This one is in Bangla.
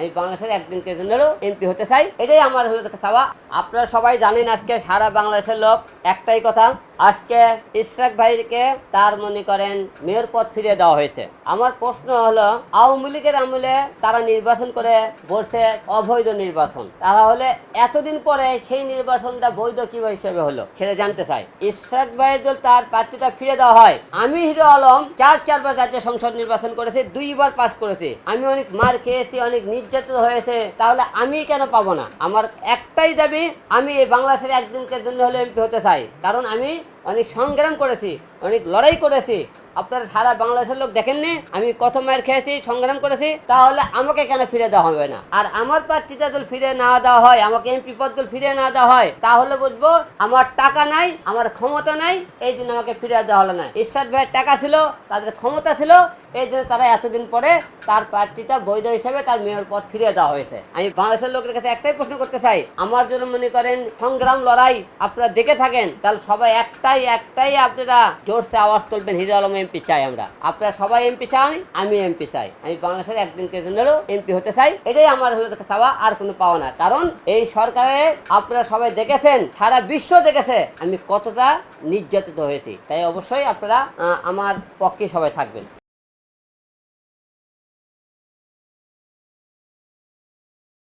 আমি বাংলাদেশের একদিনকে জন্য এমপি হতে চাই, এটাই আমার হলো চাওয়া। আপনারা সবাই জানেন আজকে সারা বাংলাদেশের লোক একটাই কথা, আজকে ইশরাক ভাইকে তার মনে করেন মেয়র পদ ফিরিয়ে দেওয়া হয়েছে। আমার প্রশ্ন হলো, আওয়ামী লীগের আমলে তারা নির্বাচন করে বলছে অবৈধ নির্বাচন, তাহলে এতদিন পরে সেই নির্বাচনটা বৈধ কিভাবে হিসেবে হলো সেটা জানতে চাই। ইশরাক ভাই যদি তার প্রার্থীটা ফিরে দেওয়া হয়, আমি হিরো আলম চারবার জাতীয় সংসদ নির্বাচন করেছি, 2বার পাস করেছি, আমি অনেক মার খেয়েছি, অনেক নির্যাতিত হয়েছে, তাহলে আমি কেন পাবো না? আমার একটাই দাবি, আমি এই বাংলাদেশের একদিনকে জন্য হলে এমপি হতে চাই, কারণ আমি অনেক সংগ্রাম করেছি, অনেক লড়াই করেছি। আপনারা সারা বাংলাদেশের লোক দেখেননি আমি কত মায়ের খেয়েছি, সংগ্রাম করেছি, তাহলে আমাকে কেন ফিরে দেওয়া হবে না? আর আমার প্রার্থীটা যদি ফিরে না দেওয়া হয়, আমাকে এমপি পদ যদি ফিরে না দেওয়া হয়, তাহলে বুঝবো আমার টাকা নাই, আমার ক্ষমতা নাই, এই জন্য আমাকে ফিরে দেওয়া হলো না। ইশরাক ভাইয়ের টাকা ছিল, তাদের ক্ষমতা ছিল, এই জন্য তারা এতদিন পরে তার প্রার্থীটা বৈধ হিসেবে তার মেয়র পদ ফিরিয়ে দেওয়া হয়েছে। আমি বাংলাদেশের লোকের কাছে একটাই প্রশ্ন করতে চাই, আমার জন্য মনে করেন সংগ্রাম লড়াই আপনারা দেখে থাকেন, তাহলে সবাই একটাই আপনারা জোরসে আওয়াজ তুলবেন, হিরো আলম এমপি চাই আমরা। আপনারা সবাই এমপি চান, আমি এমপি চাই, আমি বাংলাদেশের একদিনকে জন্য এমপি হতে চাই, এটাই আমার হলো চাওয়া, আর কোনো পাওয়া না। কারণ এই সরকারে আপনারা সবাই দেখেছেন, সারা বিশ্ব দেখেছে আমি কতটা নির্যাতিত হয়েছি, তাই অবশ্যই আপনারা আমার পক্ষে সবাই থাকবেন।